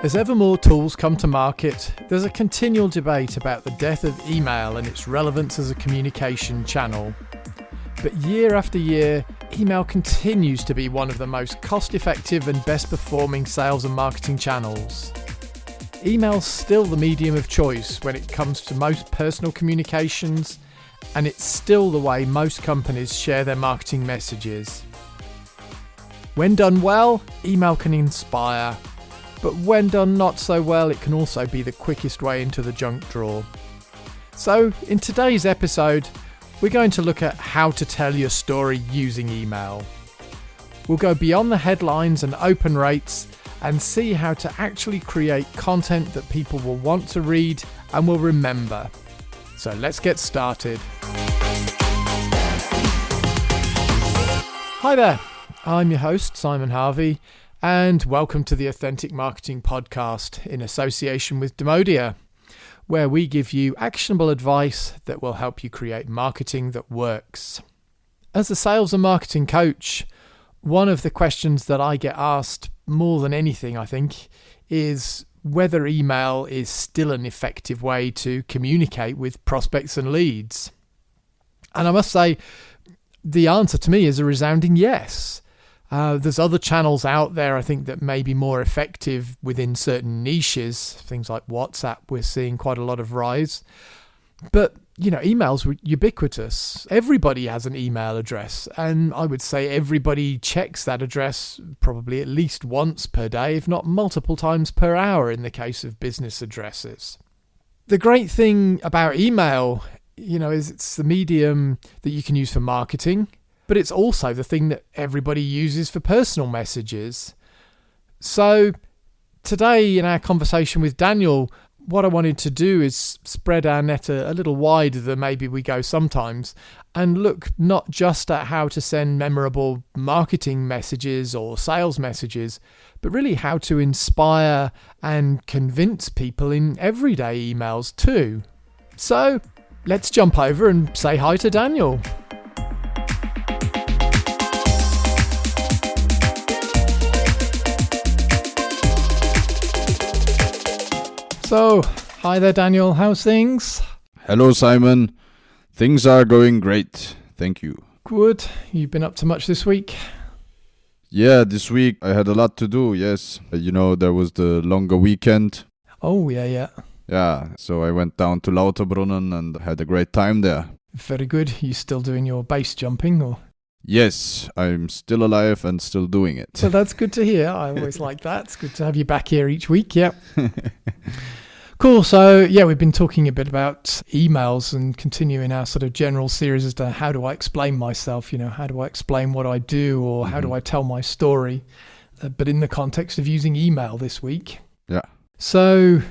As ever more tools come to market, there's a continual debate about the death of email and its relevance as a communication channel. But year after year, email continues to be one of the most cost-effective and best-performing sales and marketing channels. Email's still the medium of choice when it comes to most personal communications, and it's still the way most companies share their marketing messages. When done well, email can inspire. But when done not so well, it can also be the quickest way into the junk drawer. So, in today's episode, we're going to look at how to tell your story using email. We'll go beyond the headlines and open rates and see how to actually create content that people will want to read and will remember. So let's get started. Hi there, I'm your host, Simon Harvey, and welcome to the Authentic Marketing Podcast in association with Demodia, where we give you actionable advice that will help you create marketing that works. As a sales and marketing coach, one of the questions that I get asked more than anything, I think, is whether email is still an effective way to communicate with prospects and leads. And I must say, the answer to me is a resounding yes. There's other channels out there, I think, that may be more effective within certain niches. Things like WhatsApp, we're seeing quite a lot of rise. But, email's ubiquitous. Everybody has an email address. And I would say everybody checks that address probably at least once per day, if not multiple times per hour in the case of business addresses. The great thing about email, is it's the medium that you can use for marketing. But it's also the thing that everybody uses for personal messages. So today in our conversation with Daniel, what I wanted to do is spread our net a little wider than maybe we go sometimes and look not just at how to send memorable marketing messages or sales messages, but really how to inspire and convince people in everyday emails too. So let's jump over and say hi to Daniel. So, hi there, Daniel. How's things? Hello, Simon. Things are going great. Thank you. Good. You've been up to much this week? Yeah, this week I had a lot to do, yes. There was the longer weekend. Oh, yeah. Yeah, so I went down to Lauterbrunnen and had a great time there. Very good. You still doing your base jumping, or? Yes, I'm still alive and still doing it. Well, that's good to hear. I always like that. It's good to have you back here each week. Yeah. Cool. So, we've been talking a bit about emails and continuing our sort of general series as to how do I explain myself, how do I explain what I do or how do I tell my story, but in the context of using email this week. Yeah. So,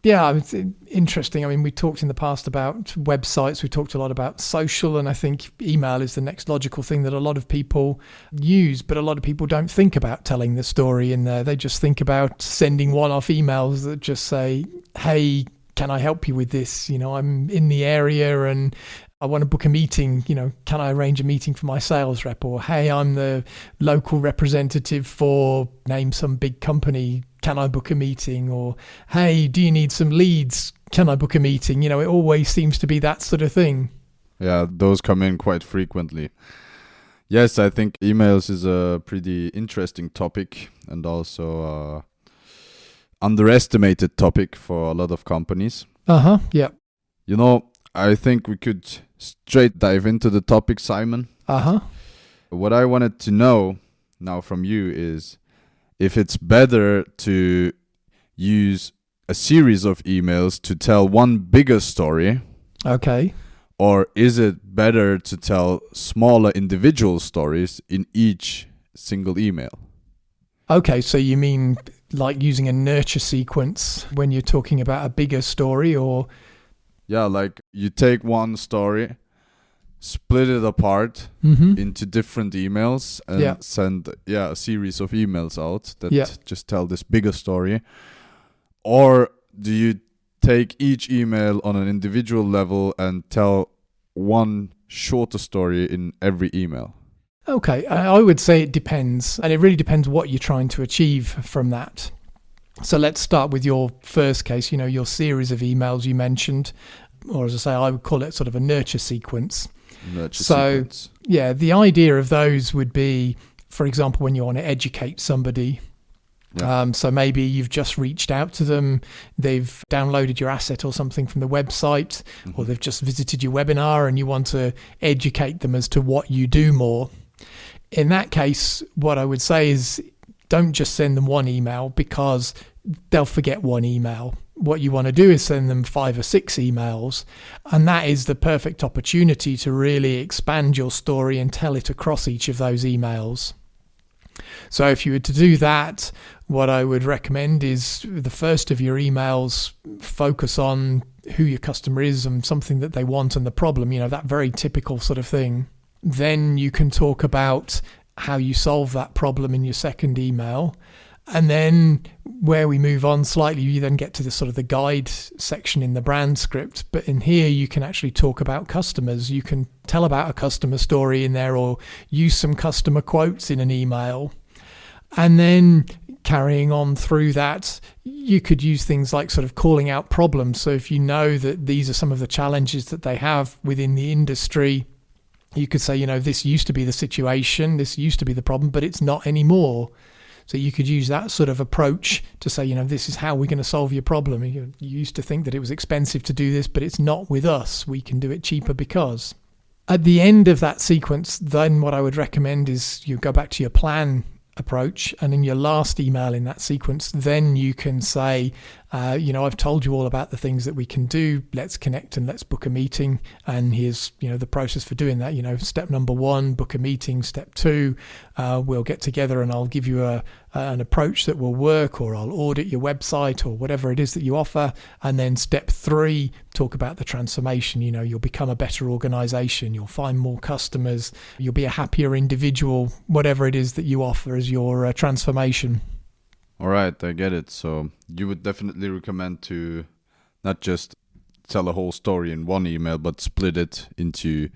it's interesting. I mean, we talked in the past about websites. We talked a lot about social, and I think email is the next logical thing that a lot of people use, but a lot of people don't think about telling the story in there. They just think about sending one-off emails that just say, hey, can I help you with this? I'm in the area and I want to book a meeting. Can I arrange a meeting for my sales rep? Or, hey, I'm the local representative for name some big company. Can I book a meeting? Or, hey, do you need some leads? Can I book a meeting? It always seems to be that sort of thing. Yeah, those come in quite frequently. Yes, I think emails is a pretty interesting topic and also underestimated topic for a lot of companies. Yeah. I think we could straight dive into the topic, Simon. What I wanted to know now from you is if it's better to use a series of emails to tell one bigger story. Okay. Or is it better to tell smaller individual stories in each single email? Okay, so you mean like using a nurture sequence when you're talking about a bigger story, or? Yeah, like you take one story, split it apart into different emails and send a series of emails out that just tell this bigger story. Or do you take each email on an individual level and tell one shorter story in every email? Okay, I would say it depends, and it really depends what you're trying to achieve from that. So let's start with your first case, your series of emails you mentioned, or as I say, I would call it sort of a nurture sequence. Yeah, the idea of those would be, for example, when you want to educate somebody. Yeah. So maybe you've just reached out to them, they've downloaded your asset or something from the website, or they've just visited your webinar and you want to educate them as to what you do more. In that case, what I would say is don't just send them one email, because they'll forget one email. What you want to do is send them 5 or 6 emails, and that is the perfect opportunity to really expand your story and tell it across each of those emails. So if you were to do that, what I would recommend is the first of your emails focus on who your customer is and something that they want and the problem, that very typical sort of thing. Then you can talk about how you solve that problem in your second email. And then where we move on slightly, you then get to the sort of the guide section in the brand script. But in here, you can actually talk about customers. You can tell about a customer story in there, or use some customer quotes in an email. And then carrying on through that, you could use things like sort of calling out problems. So if you know that these are some of the challenges that they have within the industry, you could say, this used to be the situation, this used to be the problem, but it's not anymore. So you could use that sort of approach to say, this is how we're going to solve your problem. You used to think that it was expensive to do this, but it's not with us. We can do it cheaper because. At the end of that sequence, then what I would recommend is you go back to your plan approach, and in your last email in that sequence, then you can say, I've told you all about the things that we can do. Let's connect and let's book a meeting. And here's, the process for doing that. Step number 1, book a meeting. Step 2, we'll get together and I'll give you an approach that will work, or I'll audit your website or whatever it is that you offer. And then step 3, talk about the transformation. You'll become a better organization. You'll find more customers. You'll be a happier individual, whatever it is that you offer as your transformation. All right, I get it. So you would definitely recommend to not just tell a whole story in one email, but split it into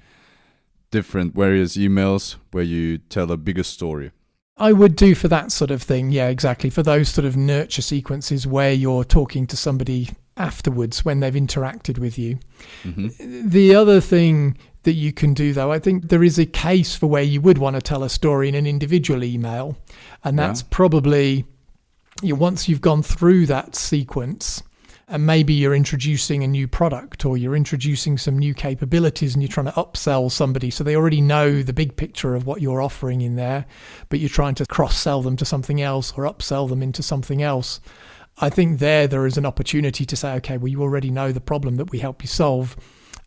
different various emails where you tell a bigger story. I would do for that sort of thing. Yeah, exactly. For those sort of nurture sequences where you're talking to somebody afterwards when they've interacted with you. Mm-hmm. The other thing that you can do, though, I think there is a case for where you would want to tell a story in an individual email. And that's probably... once you've gone through that sequence, and maybe you're introducing a new product, or you're introducing some new capabilities and you're trying to upsell somebody, so they already know the big picture of what you're offering in there, but you're trying to cross-sell them to something else or upsell them into something else. I think there is an opportunity to say, okay, well, you already know the problem that we help you solve,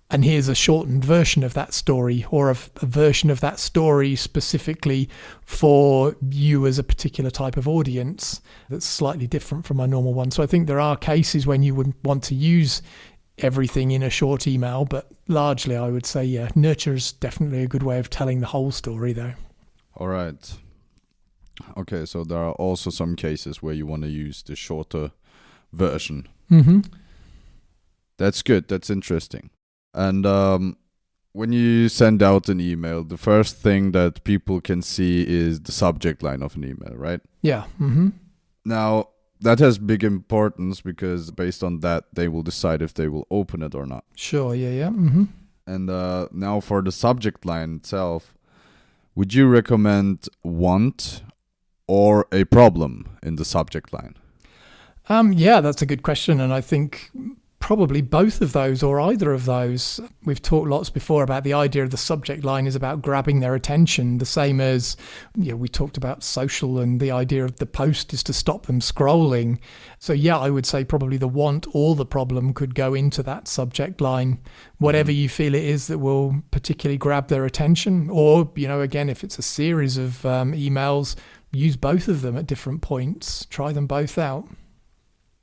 and here's a shortened version of that story, or a version of that story specifically for you as a particular type of audience that's slightly different from a normal one. So I think there are cases when you would want to use everything in a short email, but largely I would say, nurture is definitely a good way of telling the whole story, though. All right. Okay, so there are also some cases where you want to use the shorter version. Mm-hmm. That's good. That's interesting. And when you send out an email, the first thing that people can see is the subject line of an email, right? Yeah. Mm-hmm. Now, that has big importance because based on that, they will decide if they will open it or not. Sure, yeah. Mm-hmm. And now for the subject line itself, would you recommend want or a problem in the subject line? Yeah, that's a good question. And I think probably both of those, or either of those. We've talked lots before about the idea of the subject line is about grabbing their attention, the same as we talked about social, and the idea of the post is to stop them scrolling. So yeah, I would say probably the want or the problem could go into that subject line, whatever you feel it is that will particularly grab their attention. Or, again, if it's a series of emails, use both of them at different points, try them both out.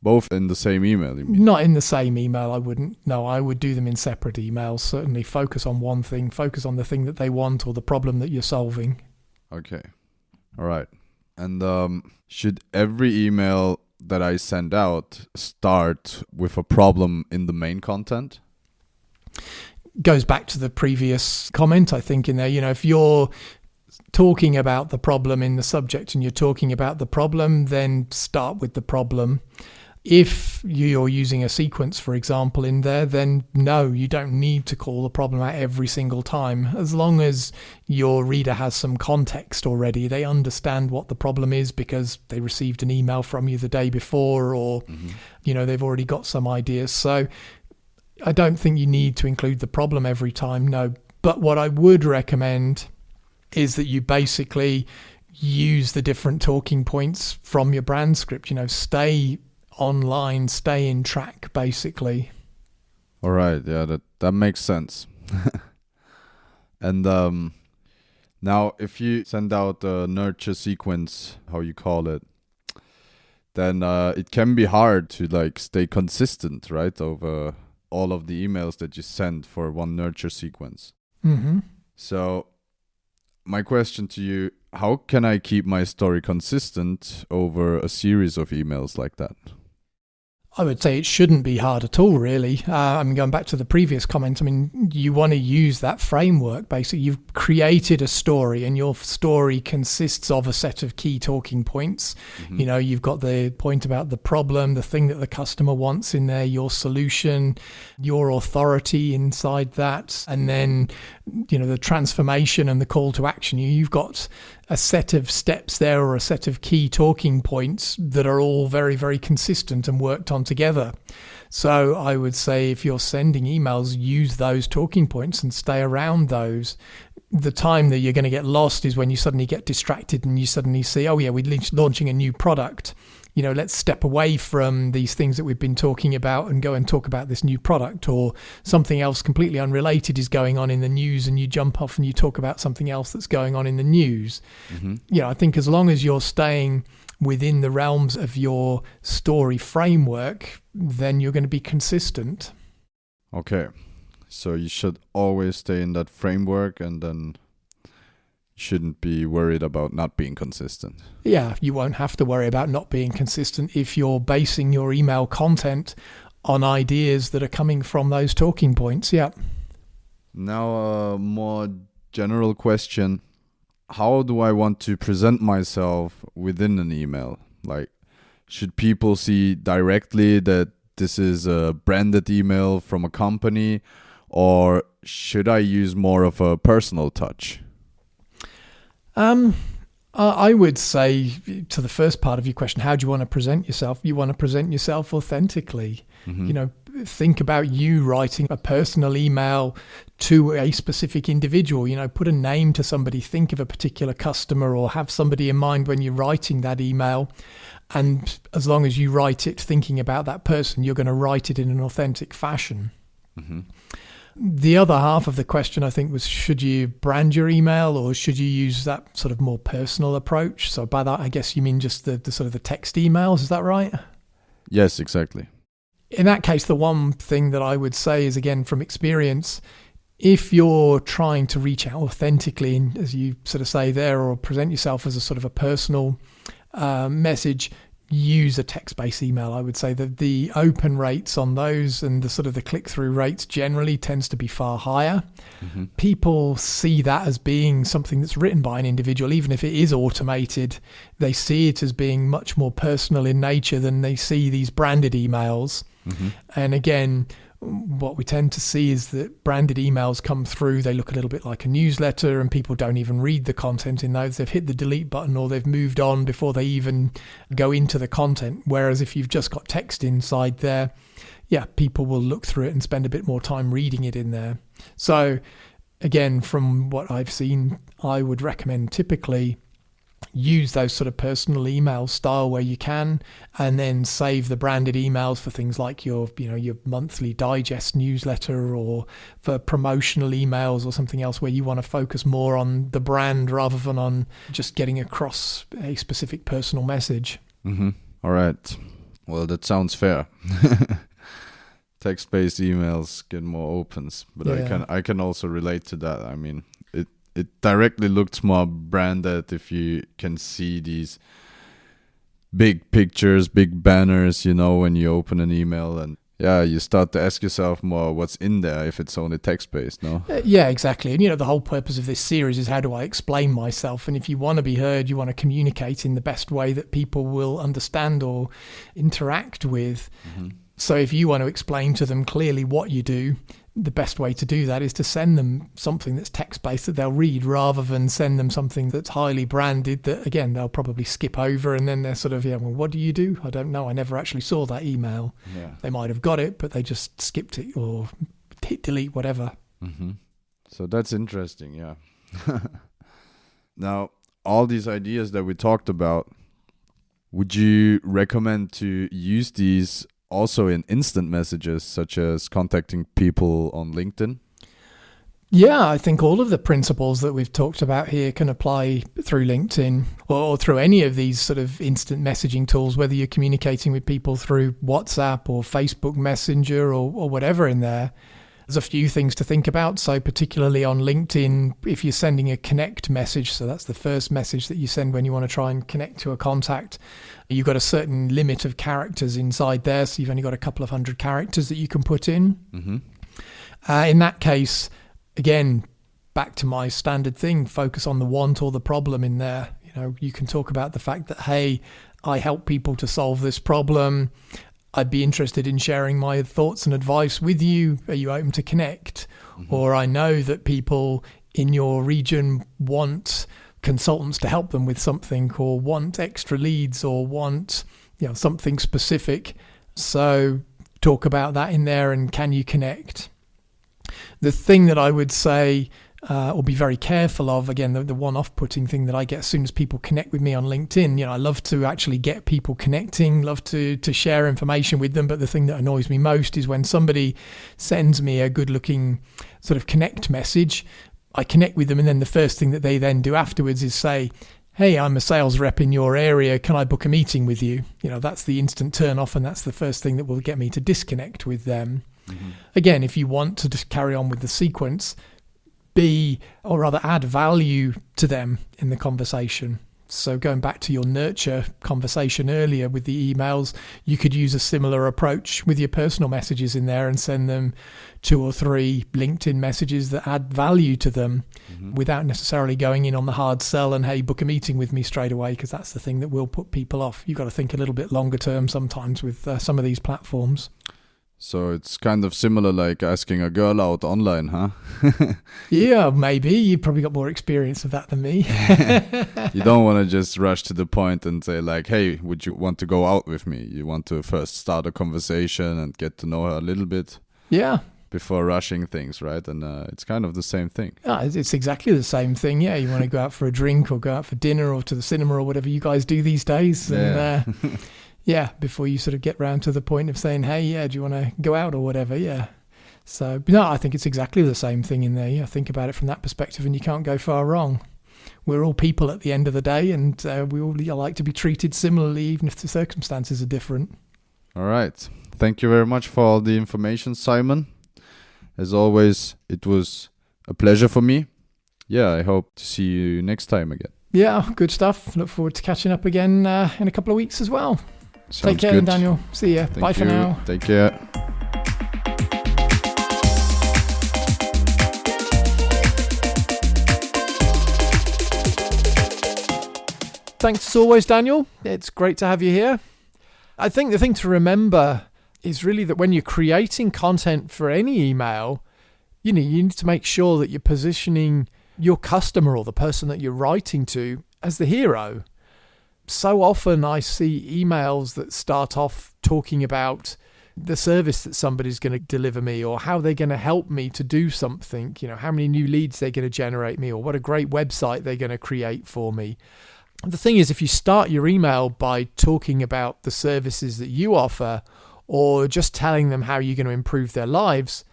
Both in the same email, you mean? Not in the same email, I wouldn't. No, I would do them in separate emails. Certainly focus on one thing, focus on the thing that they want or the problem that you're solving. Okay. All right. And should every email that I send out start with a problem in the main content? Goes back to the previous comment, I think, in there. If you're talking about the problem in the subject and you're talking about the problem, then start with the problem. If you're using a sequence, for example, in there, then no, you don't need to call the problem out every single time. As long as your reader has some context already, they understand what the problem is because they received an email from you the day before, or they've already got some ideas. So I don't think you need to include the problem every time, no. But what I would recommend is that you basically use the different talking points from your brand script. Stay online, stay in track, basically. All right, yeah, that makes sense. And now if you send out a nurture sequence, how you call it, then it can be hard to stay consistent, right, over all of the emails that you send for one nurture sequence. So my question to you, how can I keep my story consistent over a series of emails like that? I would say it shouldn't be hard at all, really. Going back to the previous comment, you want to use that framework. Basically, you've created a story and your story consists of a set of key talking points. You've got the point about the problem, the thing that the customer wants in there, your solution, your authority inside that, and then, the transformation and the call to action. You've got a set of steps there, or a set of key talking points that are all very, very consistent and worked on together. So I would say if you're sending emails, use those talking points and stay around those. The time that you're going to get lost is when you suddenly get distracted and you suddenly see, oh yeah, we're launching a new product. Let's step away from these things that we've been talking about and go and talk about this new product, or something else completely unrelated is going on in the news and you jump off and you talk about something else that's going on in the news. I think as long as you're staying within the realms of your story framework, then you're going to be consistent. Okay. So you should always stay in that framework, and then shouldn't be worried about not being consistent. Yeah, you won't have to worry about not being consistent if you're basing your email content on ideas that are coming from those talking points. Yeah. Now, a more general question. How do I want to present myself within an email? Should people see directly that this is a branded email from a company, or should I use more of a personal touch? I would say, to the first part of your question, how do you want to present yourself? You want to present yourself authentically. Think about you writing a personal email to a specific individual. Put a name to somebody, think of a particular customer, or have somebody in mind when you're writing that email. And as long as you write it thinking about that person, you're going to write it in an authentic fashion. The other half of the question, I think, was, should you brand your email, or should you use that sort of more personal approach? So by that, I guess you mean just the sort of the text emails. Is that right? Yes, exactly. In that case, the one thing that I would say is, again, from experience, if you're trying to reach out authentically, and as you sort of say there, or present yourself as a sort of a personal message, use a text-based email. I would say that the open rates on those and the sort of the click-through rates generally tends to be far higher. People see that as being something that's written by an individual. Even if it is automated, they see it as being much more personal in nature than they see these branded emails. And again, what we tend to see is that branded emails come through, they look a little bit like a newsletter, and people don't even read the content in those. They've hit the delete button, or they've moved on before they even go into the content. Whereas if you've just got text inside there, yeah, people will look through it and spend a bit more time reading it in there. So again, from what I've seen, I would recommend typically use those sort of personal email style where you can, and then save the branded emails for things like your monthly digest newsletter, or for promotional emails, or something else where you want to focus more on the brand rather than on just getting across a specific personal message. All right. Well, that sounds fair. Text-based emails get more opens, but yeah. I can also relate to that. I mean, it directly looks more branded if you can see these big pictures, big banners, when you open an email. And you start to ask yourself more what's in there if it's only text-based, no? Yeah, exactly. And, the whole purpose of this series is how do I explain myself? And if you want to be heard, you want to communicate in the best way that people will understand or interact with. Mm-hmm. So if you want to explain to them clearly what you do, the best way to do that is to send them something that's text-based that they'll read, rather than send them something that's highly branded that, again, they'll probably skip over, and then they're sort of, well, what do you do? I don't know. I never actually saw that email. Yeah. They might have got it, but they just skipped it or hit delete, whatever. Mm-hmm. So that's interesting, yeah. Now, all these ideas that we talked about, would you recommend to use these also in instant messages, such as contacting people on LinkedIn? Yeah, I think all of the principles that we've talked about here can apply through LinkedIn or through any of these sort of instant messaging tools, whether you're communicating with people through WhatsApp or Facebook Messenger or whatever in there. There's a few things to think about. So particularly on LinkedIn, if you're sending a connect message, so that's the first message that you send when you want to try and connect to a contact, you've got a certain limit of characters inside there. So you've only got a couple of hundred characters that you can put in. Mm-hmm. In that case, again, back to my standard thing, focus on the want or the problem in there. You can talk about the fact that, hey, I help people to solve this problem. I'd be interested in sharing my thoughts and advice with you. Are you open to connect? Mm-hmm. Or I know that people in your region want consultants to help them with something, or want extra leads, or want something specific. So talk about that in there, and can you connect? The thing that I would say or be very careful of, again, the one off-putting thing that I get as soon as people connect with me on LinkedIn, I love to actually get people connecting, love to share information with them. But the thing that annoys me most is when somebody sends me a good-looking sort of connect message, I connect with them, and then the first thing that they then do afterwards is say, hey, I'm a sales rep in your area. Can I book a meeting with you? That's the instant turn off, and that's the first thing that will get me to disconnect with them. Mm-hmm. Again, if you want to just carry on with the sequence, add value to them in the conversation. So going back to your nurture conversation earlier with the emails, you could use a similar approach with your personal messages in there and send them 2 or 3 LinkedIn messages that add value to them, mm-hmm. without necessarily going in on the hard sell and, hey, book a meeting with me straight away, because that's the thing that will put people off. You've got to think a little bit longer term sometimes with some of these platforms. So it's kind of similar like asking a girl out online, huh? Yeah, maybe. You've probably got more experience of that than me. You don't want to just rush to the point and say like, hey, would you want to go out with me? You want to first start a conversation and get to know her a little bit. Yeah. Before rushing things, right? And it's kind of the same thing. It's exactly the same thing. Yeah, you want to go out for a drink or go out for dinner or to the cinema or whatever you guys do these days. Yeah. And yeah, before you sort of get round to the point of saying, hey, yeah, do you want to go out or whatever? Yeah. So, no, I think it's exactly the same thing in there. Yeah, think about it from that perspective and you can't go far wrong. We're all people at the end of the day, and we all like to be treated similarly, even if the circumstances are different. All right. Thank you very much for all the information, Simon. As always, it was a pleasure for me. Yeah, I hope to see you next time again. Yeah, good stuff. Look forward to catching up again in a couple of weeks as well. Sounds Take care, good. Daniel. See ya. Bye for now. Take care. Thanks as always, Daniel. It's great to have you here. I think the thing to remember is really that when you're creating content for any email, you need to make sure that you're positioning your customer or the person that you're writing to as the hero. So often I see emails that start off talking about the service that somebody's going to deliver me, or how they're going to help me to do something, how many new leads they're going to generate me, or what a great website they're going to create for me. The thing is, if you start your email by talking about the services that you offer, or just telling them how you're going to improve their lives,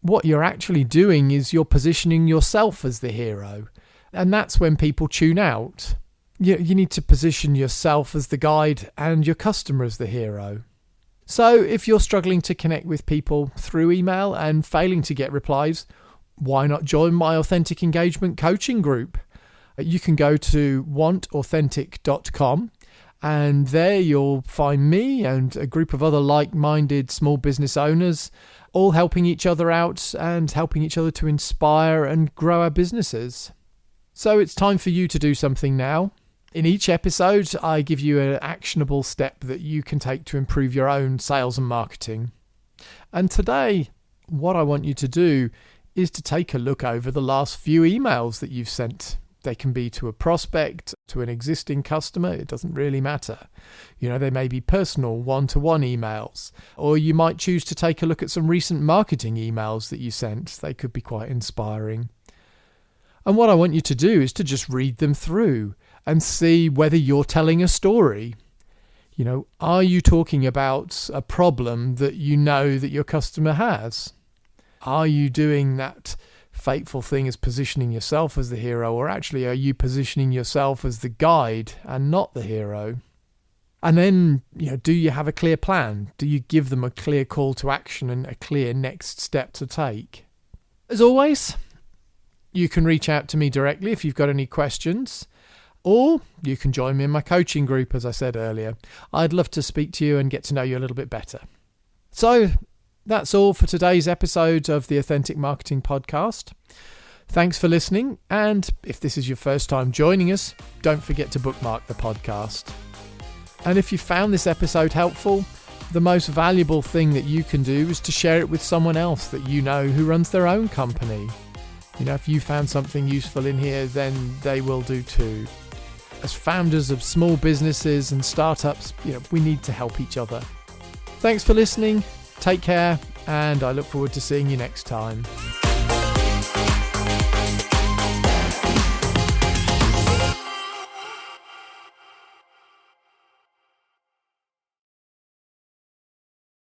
what you're actually doing is you're positioning yourself as the hero. And that's when people tune out. You need to position yourself as the guide and your customer as the hero. So if you're struggling to connect with people through email and failing to get replies, why not join my Authentic Engagement coaching group? You can go to wantauthentic.com And there you'll find me and a group of other like-minded small business owners, all helping each other out and helping each other to inspire and grow our businesses. So it's time for you to do something now. In each episode, I give you an actionable step that you can take to improve your own sales and marketing. And today, what I want you to do is to take a look over the last few emails that you've sent. They can be to a prospect, to an existing customer, it doesn't really matter. They may be personal, one-to-one emails, or you might choose to take a look at some recent marketing emails that you sent. They could be quite inspiring. And what I want you to do is to just read them through and see whether you're telling a story. Are you talking about a problem that you know that your customer has? Are you doing that fateful thing as positioning yourself as the hero, or actually are you positioning yourself as the guide and not the hero? And then, do you have a clear plan? Do you give them a clear call to action and a clear next step to take? As always, you can reach out to me directly if you've got any questions, or you can join me in my coaching group, as I said earlier. I'd love to speak to you and get to know you a little bit better. So that's all for today's episode of the Authentic Marketing Podcast. Thanks for listening, and if this is your first time joining us, don't forget to bookmark the podcast. And if you found this episode helpful, the most valuable thing that you can do is to share it with someone else that you know who runs their own company. If you found something useful in here, then they will do too. As founders of small businesses and startups, we need to help each other. Thanks for listening. Take care, and I look forward to seeing you next time.